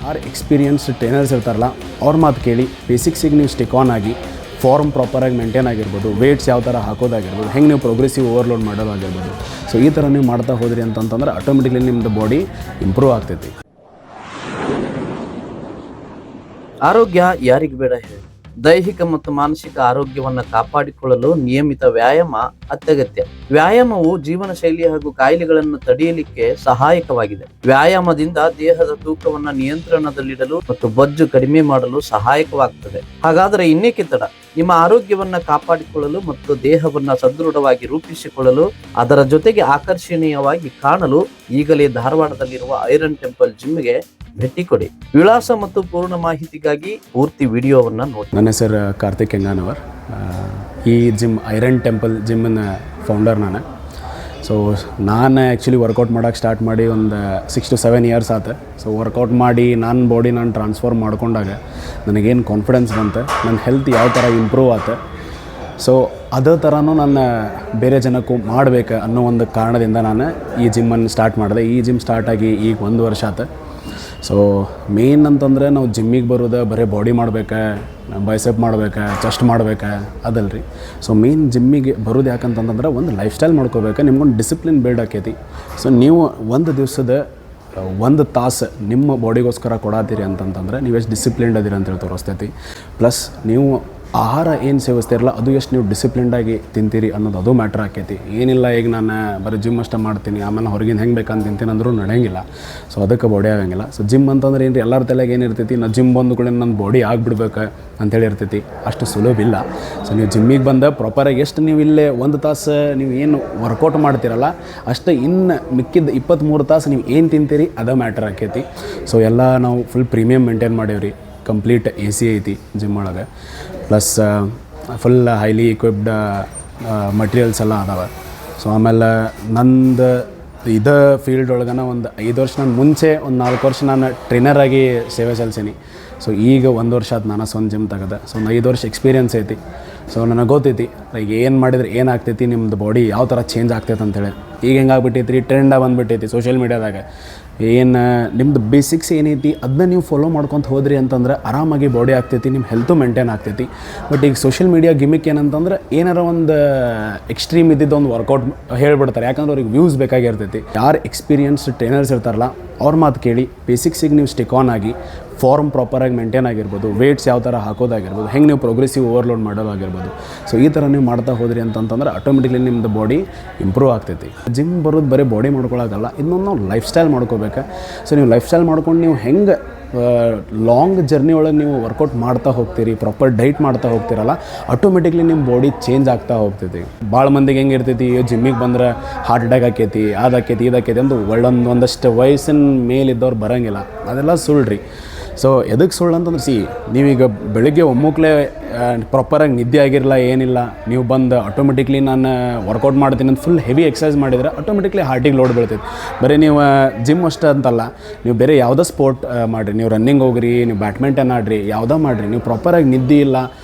ಯಾರು experienced trainers ಇರ್ತಾರಲ್ಲ ಅವ್ರ ಮಾತು ಕೇಳಿ ಬೇಸಿಕ್ಸಿಗೆ ನೀವು ಸ್ಟಿಕ್ ಆನ್ ಆಗಿ ಫಾರ್ಮ್ ಪ್ರಾಪರಾಗಿ ಮೇಂಟೈನ್ ಆಗಿರ್ಬೋದು, ವೇಟ್ಸ್ ಯಾವ ಥರ ಹಾಕೋದಾಗಿರ್ಬೋದು, ಹೆಂಗೆ ನೀವು ಪ್ರೋಗ್ರೆಸಿವ್ ಓವರ್ಲೋಡ್ ಮಾಡೋದಾಗಿರ್ಬೋದು. ಸೊ ಈ ಥರ ನೀವು ಮಾಡ್ತಾ ಹೋದ್ರಿ ಅಂತಂತಂದ್ರೆ ಆಟೋಮೆಟಿಕ್ಲಿ ನಿಮ್ಮದು ಬಾಡಿ ಇಂಪ್ರೂವ್ ಆಗ್ತೈತಿ. ಆರೋಗ್ಯ ಯಾರಿಗೆ ಬೇಡ ಹೇಳಿ. ದೈಹಿಕ ಮತ್ತು ಮಾನಸಿಕ ಆರೋಗ್ಯವನ್ನು ಕಾಪಾಡಿಕೊಳ್ಳಲು ನಿಯಮಿತ ವ್ಯಾಯಾಮ ಅತ್ಯಗತ್ಯ. ವ್ಯಾಯಾಮವು ಜೀವನ ಶೈಲಿ ಹಾಗೂ ಕಾಯಿಲೆಗಳನ್ನು ತಡೆಯಲಿಕ್ಕೆ ಸಹಾಯಕವಾಗಿದೆ. ವ್ಯಾಯಾಮದಿಂದ ದೇಹದ ತೂಕವನ್ನು ನಿಯಂತ್ರಣದಲ್ಲಿಡಲು ಮತ್ತು ಬೊಜ್ಜು ಕಡಿಮೆ ಮಾಡಲು ಸಹಾಯಕವಾಗುತ್ತದೆ. ಹಾಗಾದರೆ ಇನ್ನೇಕೆ ತಡ? ನಿಮ್ಮ ಆರೋಗ್ಯವನ್ನ ಕಾಪಾಡಿಕೊಳ್ಳಲು ಮತ್ತು ದೇಹವನ್ನ ಸದೃಢವಾಗಿ ರೂಪಿಸಿಕೊಳ್ಳಲು, ಅದರ ಜೊತೆಗೆ ಆಕರ್ಷಣೀಯವಾಗಿ ಕಾಣಲು ಈಗಲೇ ಧಾರವಾಡದಲ್ಲಿರುವ ಐರನ್ ಟೆಂಪಲ್ ಜಿಮ್ಗೆ ಭೇಟಿ ಕೊಡಿ. ವಿಳಾಸ ಮತ್ತು ಪೂರ್ಣ ಮಾಹಿತಿಗಾಗಿ ಪೂರ್ತಿ ವಿಡಿಯೋವನ್ನು ನೋಡಿ. ನನ್ನ ಹೆಸರು ಕಾರ್ತಿಕ್ ಹೆಂಗಾನವರ್. ಈ ಜಿಮ್ ಐರನ್ ಟೆಂಪಲ್ ಜಿಮ್ನ ಫೌಂಡರ್ ನಾನು. ಸೊ ನಾನು ಆ್ಯಕ್ಚುಲಿ ವರ್ಕೌಟ್ ಮಾಡೋಕ್ಕೆ ಸ್ಟಾರ್ಟ್ ಮಾಡಿ ಒಂದು 6 to 7 years ಆಯ್ತು. ಸೊ ವರ್ಕೌಟ್ ಮಾಡಿ ನನ್ನ ಬಾಡಿ ನಾನು ಟ್ರಾನ್ಸ್ಫಾರ್ಮ್ ಮಾಡ್ಕೊಂಡಾಗ ನನಗೇನು ಕಾನ್ಫಿಡೆನ್ಸ್ ಬಂತು, ನನ್ನ ಹೆಲ್ತ್ ಯಾವ ಥರ ಇಂಪ್ರೂವ್ ಆಯ್ತು. ಸೊ ಅದೇ ಥರನೂ ನಾನು ಬೇರೆ ಜನಕ್ಕೂ ಮಾಡಬೇಕು ಅನ್ನೋ ಒಂದು ಕಾರಣದಿಂದ ನಾನು ಈ ಜಿಮ್ಮನ್ನು ಸ್ಟಾರ್ಟ್ ಮಾಡಿದೆ. ಈ ಜಿಮ್ ಸ್ಟಾರ್ಟಾಗಿ ಈಗ 1 ವರ್ಷ ಆಯ್ತು. ಸೊ ಮೇನ್ ಅಂತಂದರೆ ನಾವು ಜಿಮ್ಮಿಗೆ ಬರೋದು ಬರೀ ಬಾಡಿ ಮಾಡ್ಬೇಕು, ಬೈಸೆಪ್ ಮಾಡ್ಬೇಕು, ಚೆಸ್ಟ್ ಮಾಡ್ಬೇಕು ಅದಲ್ಲ ರೀ. ಸೊ ಮೇನ್ ಜಿಮ್ಮಿಗೆ ಬರೋದು ಯಾಕಂತಂದ್ರೆ ಒಂದು ಲೈಫ್ ಸ್ಟೈಲ್ ಮಾಡ್ಕೋಬೇಕು, ನಿಮ್ಗೊಂದು ಡಿಸಿಪ್ಲಿನ್ ಬಿಲ್ಡ್ ಆಕೈತಿ. ಸೊ ನೀವು ಒಂದು ದಿವಸದ 1 ತಾಸು ನಿಮ್ಮ ಬಾಡಿಗೋಸ್ಕರ ಕೊಡತ್ತೀರಿ ಅಂತಂತಂದ್ರೆ ನೀವು ಎಷ್ಟು ಡಿಸಿಪ್ಲಿನ್ಡ್ ಅದೀರಿ ಅಂತೇಳಿ ತೋರಿಸ್ತೈತಿ. ಪ್ಲಸ್ ನೀವು ಆಹಾರ ಏನು ಸೇವಿಸ್ತಿರಲ್ಲ ಅದು ಎಷ್ಟು ನೀವು ಡಿಸಿಪ್ಲಿನ್ಡಾಗಿ ತಿಂತೀರಿ ಅನ್ನೋದು ಅದು ಮ್ಯಾಟ್ರ್ ಆಕೈತಿ. ಏನಿಲ್ಲ ಈಗ ನಾನು ಬರೀ ಜಿಮ್ ಅಷ್ಟೇ ಮಾಡ್ತೀನಿ, ಆಮೇಲೆ ಹೊರಗಿನ ಹೆಂಗೆ ಬೇಕಂತ ತಿಂತೀನಿ ಅಂದರೂ ನಡೆಯಂಗಿಲ್ಲ. ಸೊ ಅದಕ್ಕೆ ಬಾಡಿ ಆಗಂಗಿಲ್ಲ. ಸೊ ಜಿಮ್ ಅಂತಂದ್ರೆ ಏನು ರೀ, ಎಲ್ಲರ ತಲೆಗೆ ಏನಿರ್ತೈತಿ, ನಾನು ಜಿಮ್ ಬಂದು ಕೂಡ ನನ್ನ ಬಾಡಿ ಆಗಿಬಿಡ್ಬೇಕು ಅಂತೇಳಿ ಇರ್ತೈತಿ. ಅಷ್ಟು ಸುಲಭ ಇಲ್ಲ. ಸೊ ನೀವು ಜಿಮ್ಮಿಗೆ ಬಂದು ಪ್ರಾಪರಾಗಿ ಎಷ್ಟು ನೀವು ಇಲ್ಲೇ 1 ತಾಸು ನೀವು ಏನು ವರ್ಕೌಟ್ ಮಾಡ್ತೀರಲ್ಲ ಅಷ್ಟು ಇನ್ನು ಮಿಕ್ಕಿದ 23 ತಾಸು ನೀವು ಏನು ತಿಂತೀರಿ ಅದೇ ಮ್ಯಾಟ್ರ್ ಆಕೈತಿ. ಸೊ ಎಲ್ಲ ನಾವು ಫುಲ್ ಪ್ರೀಮಿಯಮ್ ಮೇಂಟೈನ್ ಮಾಡೀವ್ರಿ. ಕಂಪ್ಲೀಟ್ AC ಐತಿ ಜಿಮ್ ಒಳಗೆ. Plus full highly equipped materials ಎಲ್ಲ ಅದಾವೆ. ಸೊ ಆಮೇಲೆ ನಂದು ಇದೇ ಫೀಲ್ಡ್ ಒಳಗನ ಒಂದು 5 ವರ್ಷ ನಾನು ಮುಂಚೆ ಒಂದು 4 ವರ್ಷ ನಾನು ಟ್ರೈನರಾಗಿ ಸೇವೆ ಸಲ್ಲಿಸೀನಿ. ಸೊ ಈಗ 1 ವರ್ಷ ಆಯ್ತು ನಾನು ಸ್ವಂತ ಜಿಮ್ ತೆಗೆದೆ. ಸೊ ಒಂದು 5 ವರ್ಷ ಎಕ್ಸ್ಪೀರಿಯನ್ಸ್ ಐತಿ. ಸೊ ನನಗೆ ಗೊತ್ತೈತಿ ಈಗ ಏನು ಮಾಡಿದ್ರೆ ಏನಾಗ್ತೈತಿ, ನಿಮ್ಮದು ಬಾಡಿ ಯಾವ ಥರ ಚೇಂಜ್ ಆಗ್ತೈತೆ ಅಂತೇಳಿ. ಈಗ ಹೆಂಗಾಗ್ಬಿಟ್ಟೈತಿ ರೀ, ಟ್ರೆಂಡಾಗಿ ಬಂದುಬಿಟ್ಟೈತಿ ಸೋಷಿಯಲ್ ಮೀಡ್ಯಾದಾಗ. ಏನು ನಿಮ್ಮದು ಬೇಸಿಕ್ಸ್ ಏನೈತಿ ಅದನ್ನ ನೀವು ಫಾಲೋ ಮಾಡ್ಕೊತ ಹೋದ್ರಿ ಅಂತಂದ್ರೆ ಆರಾಮಾಗಿ ಬಾಡಿ ಆಗ್ತೈತಿ, ನಿಮ್ಮ ಹೆಲ್ತು ಮೇಂಟೈನ್ ಆಗ್ತೈತಿ. ಬಟ್ ಈಗ ಸೋಷಿಯಲ್ ಮೀಡಿಯಾ ಗಿಮಿಕ್ ಏನಂತಂದ್ರೆ ಏನಾರ ಒಂದು ಎಕ್ಸ್ಟ್ರೀಮ್ ಇದ್ದಿದ್ದು ಒಂದು ವರ್ಕೌಟ್ ಹೇಳ್ಬಿಡ್ತಾರೆ, ಯಾಕಂದ್ರೆ ಅವ್ರಿಗೆ ವ್ಯೂಸ್ ಬೇಕಾಗಿರ್ತೈತಿ. ಯಾರು ಎಕ್ಸ್ಪೀರಿಯನ್ಸ್ಡ್ ಟ್ರೈನರ್ಸ್ ಇರ್ತಾರಲ್ಲ ಅವ್ರ ಮಾತು ಕೇಳಿ ಬೇಸಿಕ್ಸಿಗೆ ನೀವು ಸ್ಟಿಕ್ ಆನ್ ಆಗಿ ಫಾರ್ಮ್ ಪ್ರಾಪರಾಗಿ ಮೇಂಟೈನ್ ಆಗಿರ್ಬೋದು, ವೇಟ್ಸ್ ಯಾವ ಥರ ಹಾಕೋದಾಗಿರ್ಬೋದು, ಹೆಂಗೆ ನೀವು ಪ್ರೋಗ್ರೆಸಿವ್ ಓವರ್ಲೋಡ್ ಮಾಡೋದಾಗಿರ್ಬೋದು. ಸೊ ಈ ಥರ ನೀವು ಮಾಡ್ತಾ ಹೋದ್ರಿ ಅಂತಂತಂದ್ರೆ ಆಟೋಮೆಟಿಕ್ಲಿ ನಿಮ್ಮದು ಬಾಡಿ ಇಂಪ್ರೂವ್ ಆಗ್ತೈತಿ. ಜಿಮ್ ಬರೋದು ಬರೀ ಬಾಡಿ ಮಾಡ್ಕೊಳ್ಳೋಕ್ಕಲ್ಲ, ಇನ್ನೊಂದು ನಾವು ಲೈಫ್ ಸ್ಟೈಲ್ ಮಾಡ್ಕೋಬೇಕು. ಸೊ ನೀವು ಲೈಫ್ ಸ್ಟೈಲ್ ಮಾಡ್ಕೊಂಡು ನೀವು ಹೆಂಗೆ ಲಾಂಗ್ ಜರ್ನಿ ಒಳಗೆ ನೀವು ವರ್ಕೌಟ್ ಮಾಡ್ತಾ ಹೋಗ್ತೀರಿ, ಪ್ರಾಪರ್ ಡೈಟ್ ಮಾಡ್ತಾ ಹೋಗ್ತೀರಲ್ಲ, ಆಟೋಮೆಟಿಕ್ಲಿ ನಿಮ್ಮ ಬಾಡಿ ಚೇಂಜ್ ಆಗ್ತಾ ಹೋಗ್ತೈತಿ. ಭಾಳ ಮಂದಿಗೆ ಹೆಂಗೆ ಇರ್ತೈತಿ, ಜಿಮ್ಮಿಗೆ ಬಂದ್ರೆ ಹಾರ್ಟ್ ಅಟ್ಯಾಕ್ ಆಕೈತಿ, ಅದಾಕೈತಿ ಇದಾಕೈತಿ ಅಂತ ಒಂದಷ್ಟು ವಯಸ್ಸಿನ ಮೇಲಿದ್ದವ್ರು ಬರೋಂಗಿಲ್ಲ. ಅದೆಲ್ಲ ಸುಳ್ಳ್ರಿ. ಸೊ ಎದಕ್ಕೆ ಸುಳ್ಳು ಅಂತಂದ್ರೆ ನೀವೀಗ ಬೆಳಿಗ್ಗೆ ಒಮ್ಮುಕ್ಲೇ ಪ್ರಾಪರಾಗಿ ನಿದ್ದೆ ಆಗಿರಲ್ಲ, ಏನಿಲ್ಲ, ನೀವು ಬಂದು ಆಟೋಮೆಟಿಕ್ಲಿ ನಾನು ವರ್ಕೌಟ್ ಮಾಡ್ತೀನಿ ಅಂತ ಫುಲ್ ಹೆವಿ ಎಕ್ಸಸೈಸ್ ಮಾಡಿದರೆ ಆಟೋಮೆಟಿಕ್ಲಿ ಹಾರ್ಟಿಗೆ ಲೋಡ್ ಬೀಳ್ತೈತಿ. ಬರೀ ನೀವು ಜಿಮ್ ಅಷ್ಟೇ ಅಂತಲ್ಲ, ನೀವು ಬೇರೆ ಯಾವುದೋ ಸ್ಪೋರ್ಟ್ ಮಾಡಿರಿ, ನೀವು ರನ್ನಿಂಗ್ ಹೋಗ್ರಿ, ನೀವು ಬ್ಯಾಡ್ಮಿಂಟನ್ ಆಡ್ರಿ, ಯಾವುದೋ ಮಾಡಿರಿ, ನೀವು ಪ್ರಾಪರಾಗಿ ನಿದ್ದೆ ಇಲ್ಲ,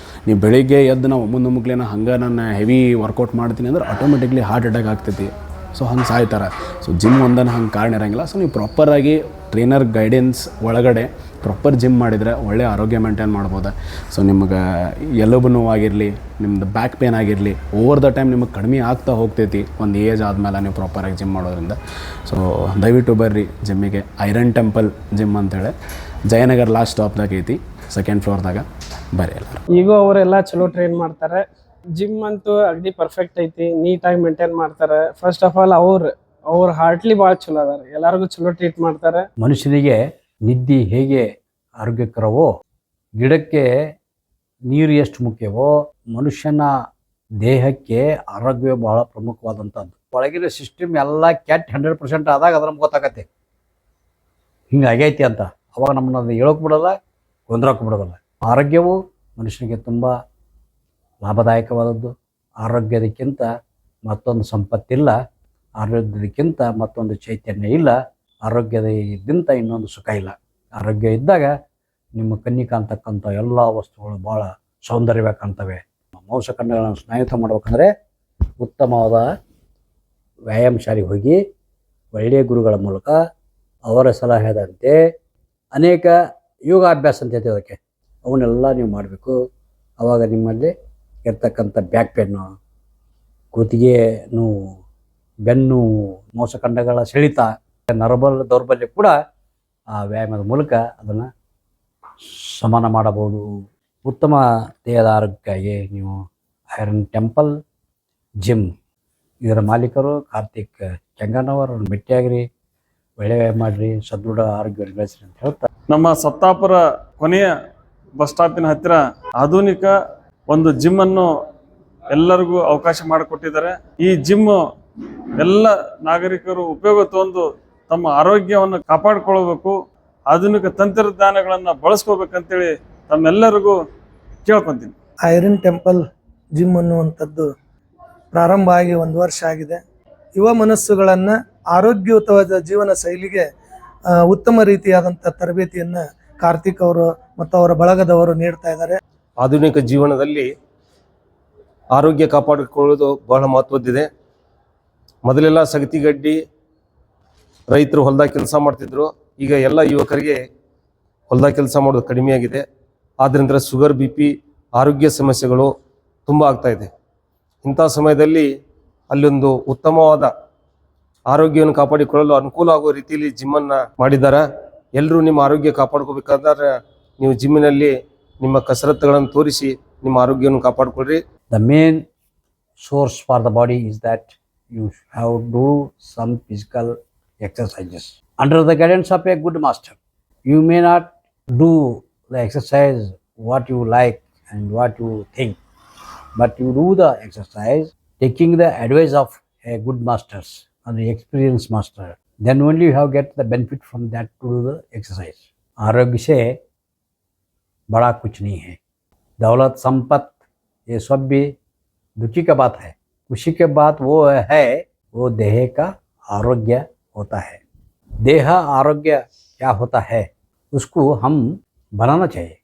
ನೀವು ಬೆಳಿಗ್ಗೆ ಎದ್ದು ನಾವು ಒಮ್ಮುಕ್ಲೇನ ಹಂಗೆ ನಾನು ಹೆವಿ ವರ್ಕೌಟ್ ಮಾಡ್ತೀನಿ ಅಂದ್ರೆ ಆಟೋಮೆಟಿಕ್ಲಿ ಹಾರ್ಟ್ ಅಟ್ಯಾಕ್ ಆಗ್ತೈತಿ. ಸೊ ಹಂಗೆ ಸಾಯ್ತಾರೆ. ಸೊ ಜಿಮ್ ಒಂದನ್ನು ಹಂಗೆ ಕಾರಣ ಇರೋಂಗಿಲ್ಲ. ಸೊ ನೀವು ಪ್ರಾಪರಾಗಿ ಟ್ರೈನರ್ ಗೈಡೆನ್ಸ್ ಒಳಗಡೆ ಪ್ರಾಪರ್ ಜಿಮ್ ಮಾಡಿದರೆ ಒಳ್ಳೆ ಆರೋಗ್ಯ ಮೇಂಟೈನ್ ಮಾಡ್ಬೋದು. ಸೊ ನಿಮಗೆ ಎಲುಬು ನೋವಾಗಿರಲಿ, ನಿಮ್ಮದು ಬ್ಯಾಕ್ ಪೇನ್ ಆಗಿರಲಿ, ಓವರ್ ದ ಟೈಮ್ ನಿಮಗೆ ಕಡಿಮೆ ಆಗ್ತಾ ಹೋಗ್ತೈತಿ ಒಂದು ಏಜ್ ಆದಮೇಲೆ ನೀವು ಪ್ರಾಪರಾಗಿ ಜಿಮ್ ಮಾಡೋದ್ರಿಂದ. ಸೊ ದಯವಿಟ್ಟು ಬರ್ರಿ ಜಿಮ್ಮಿಗೆ. ಐರನ್ ಟೆಂಪಲ್ ಜಿಮ್ ಅಂತೇಳಿ ಜಯನಗರ್ ಲಾಸ್ಟ್ ಸ್ಟಾಪ್ದಾಗ ಐತಿ, 2nd ಫ್ಲೋರ್ದಾಗ. ಬರ್ರಿ ಎಲ್ಲರೂ. ಈಗ ಅವರೆಲ್ಲ ಚಲೋ ಟ್ರೈನ್ ಮಾಡ್ತಾರೆ. ಜಿಮ್ ಅಂತೂ ಅಗದಿ ಪರ್ಫೆಕ್ಟ್ ಐತಿ, ನೀಟಾಗಿ ಮೇಂಟೈನ್ ಮಾಡ್ತಾರೆ. ಫಸ್ಟ್ ಆಫ್ ಆಲ್ ಅವ್ರ ಹಾರ್ಟ್ಲಿ ಭಾಳ ಚಲೋ ಅದಾರ, ಎಲ್ಲರಿಗೂ ಚಲೋ ಟ್ರೀಟ್ ಮಾಡ್ತಾರೆ. ಮನುಷ್ಯನಿಗೆ ನಿದ್ದೆ ಹೇಗೆ ಆರೋಗ್ಯಕರವೋ, ಗಿಡಕ್ಕೆ ನೀರು ಎಷ್ಟು ಮುಖ್ಯವೋ, ಮನುಷ್ಯನ ದೇಹಕ್ಕೆ ಆರೋಗ್ಯವೇ ಬಹಳ ಪ್ರಮುಖವಾದಂಥದ್ದು. ಒಳಗಿರೋ ಸಿಸ್ಟಮ್ ಎಲ್ಲ ಕೆಟ್ಟ 100% ಆದಾಗ ಅದ್ರ ನಮ್ಗೆ ಗೊತ್ತಾಗತ್ತೆ ಹಿಂಗೆ ಆಗೈತಿ ಅಂತ. ಅವಾಗ ನಮ್ಮನ್ನ ಅದು ಹೇಳೋಕೆ ಬಿಡೋಲ್ಲ, ಗೊಂದಲಕ್ಕೆ ಬಿಡೋದಲ್ಲ. ಆರೋಗ್ಯವು ಮನುಷ್ಯನಿಗೆ ತುಂಬ ಲಾಭದಾಯಕವಾದದ್ದು. ಆರೋಗ್ಯದಕ್ಕಿಂತ ಮತ್ತೊಂದು ಸಂಪತ್ತಿಲ್ಲ, ಆರೋಗ್ಯದಕ್ಕಿಂತ ಮತ್ತೊಂದು ಚೈತನ್ಯ ಇಲ್ಲ, ಆರೋಗ್ಯದಿಂದ ಇನ್ನೊಂದು ಸುಖ ಇಲ್ಲ. ಆರೋಗ್ಯ ಇದ್ದಾಗ ನಿಮ್ಮ ಕಣ್ಣಿಗೆ ಕಾಣ್ತಕ್ಕಂಥ ಎಲ್ಲ ವಸ್ತುಗಳು ಭಾಳ ಸೌಂದರ್ಯವಾಗಿ ಕಾಣ್ತವೆ. ಮಾಂಸಖಂಡಗಳನ್ನು ಸ್ನಾಯುತ ಮಾಡ್ಬೇಕಂದ್ರೆ ಉತ್ತಮವಾದ ವ್ಯಾಯಾಮ ಶಾಲೆಗೆ ಹೋಗಿ ಒಳ್ಳೆಯ ಗುರುಗಳ ಮೂಲಕ ಅವರ ಸಲಹೆದಂತೆ ಅನೇಕ ಯೋಗಾಭ್ಯಾಸ ಅಂತ ಹೇಳ್ತೀವಿ ಅದಕ್ಕೆ, ಅವನ್ನೆಲ್ಲ ನೀವು ಮಾಡಬೇಕು. ಆವಾಗ ನಿಮ್ಮಲ್ಲಿ ಇರ್ತಕ್ಕಂಥ ಬ್ಯಾಕ್ ಪೇನ್ನು, ಕುತ್ತಿಗೆ ನೋವು, ಬೆನ್ನು, ಮೋಸಖಂಡಗಳ ಸೆಳೆತ, ನರಬಲ ದೌರ್ಬಲ್ಯ ಕೂಡ ಆ ವ್ಯಾಯಾಮದ ಮೂಲಕ ಅದನ್ನು ಶಮನ ಮಾಡಬಹುದು. ಉತ್ತಮ ದೇಹದ ಆರೋಗ್ಯಕ್ಕಾಗಿ ನೀವು ಐರನ್ ಟೆಂಪಲ್ ಜಿಮ್ ಇದರ ಮಾಲೀಕರು ಕಾರ್ತಿಕ್ ಕೆಂಗನವರ್, ಅವ್ರನ್ನ ಭೇಟಿಯಾಗ್ರಿ, ಒಳ್ಳೆ ವ್ಯಾಯಾಮ ಮಾಡಿರಿ, ಸದೃಢ ಆರೋಗ್ಯ ಬೆಳೆಸ್ರಿ ಅಂತ ಹೇಳ್ತಾ ನಮ್ಮ ಸತ್ತಾಪುರ ಕೊನೆಯ ಬಸ್ ಸ್ಟಾಪಿನ ಹತ್ತಿರ ಆಧುನಿಕ ಒಂದು ಜಿಮ್ ಅನ್ನು ಎಲ್ಲರಿಗೂ ಅವಕಾಶ ಮಾಡಿಕೊಟ್ಟಿದ್ದಾರೆ. ಈ ಜಿಮ್ ಎಲ್ಲ ನಾಗರಿಕರು ಉಪಯೋಗ ತಗೊಂಡು ತಮ್ಮ ಆರೋಗ್ಯವನ್ನು ಕಾಪಾಡಿಕೊಳ್ಳಬೇಕು, ಆಧುನಿಕ ತಂತ್ರಜ್ಞಾನಗಳನ್ನು ಬಳಸ್ಕೋಬೇಕಂತೇಳಿ ತಮ್ಮೆಲ್ಲರಿಗೂ ಕೇಳ್ಕೊತೀನಿ. ಐರನ್ ಟೆಂಪಲ್ ಜಿಮ್ ಅನ್ನುವಂಥದ್ದು ಪ್ರಾರಂಭ ಆಗಿ 1 ವರ್ಷ ಆಗಿದೆ. ಯುವ ಮನಸ್ಸುಗಳನ್ನು ಆರೋಗ್ಯಯುತವಾದ ಜೀವನ ಶೈಲಿಗೆ ಉತ್ತಮ ರೀತಿಯಾದಂಥ ತರಬೇತಿಯನ್ನು ಕಾರ್ತಿಕ್ ಅವರು ಮತ್ತು ಅವರ ಬಳಗದವರು ನೀಡ್ತಾ ಇದ್ದಾರೆ. ಆಧುನಿಕ ಜೀವನದಲ್ಲಿ ಆರೋಗ್ಯ ಕಾಪಾಡಿಕೊಳ್ಳೋದು ಬಹಳ ಮಹತ್ವದ್ದಿದೆ. ಮೊದಲೆಲ್ಲ ಸಗತಿಗಡ್ಡಿ ರೈತರು ಹೊಲದಾಗ ಕೆಲಸ ಮಾಡ್ತಿದ್ರು. ಈಗ ಎಲ್ಲ ಯುವಕರಿಗೆ ಹೊಲದಾಗ ಕೆಲಸ ಮಾಡೋದು ಕಡಿಮೆಯಾಗಿದೆ. ಆದ್ದರಿಂದ ಶುಗರ್, BP, ಆರೋಗ್ಯ ಸಮಸ್ಯೆಗಳು ತುಂಬ ಆಗ್ತಾಯಿದೆ. ಇಂಥ ಸಮಯದಲ್ಲಿ ಅಲ್ಲೊಂದು ಉತ್ತಮವಾದ ಆರೋಗ್ಯವನ್ನು ಕಾಪಾಡಿಕೊಳ್ಳಲು ಅನುಕೂಲ ಆಗುವ ರೀತಿಯಲ್ಲಿ ಜಿಮ್ಮನ್ನು ಮಾಡಿದ್ದಾರೆ. ಎಲ್ಲರೂ ನಿಮ್ಮ ಆರೋಗ್ಯ ಕಾಪಾಡ್ಕೋಬೇಕಾದ್ರೆ ನೀವು ಜಿಮ್ಮಿನಲ್ಲಿ ನಿಮ್ಮ ಕಸರತ್ತುಗಳನ್ನು ತೋರಿಸಿ ನಿಮ್ಮ ಆರೋಗ್ಯವನ್ನು ಕಾಪಾಡಿಕೊಳ್ಳ್ರಿ. the main source for the body is that you have to do some physical exercises under the guidance of a good master. You may not do the exercise what you like and what you think, but you do the exercise taking the advice of a good masters and the experienced master. Then only you have get the benefit from that to do the exercise. आरोग्य से बड़ा कुछ नहीं है. दौलत, संपत्ति, ये सब भी दुखी का बात है. खुशी के बात वो है, वो देह का आरोग्य होता है. देह आरोग्य क्या होता है उसको हम बनाना चाहिए.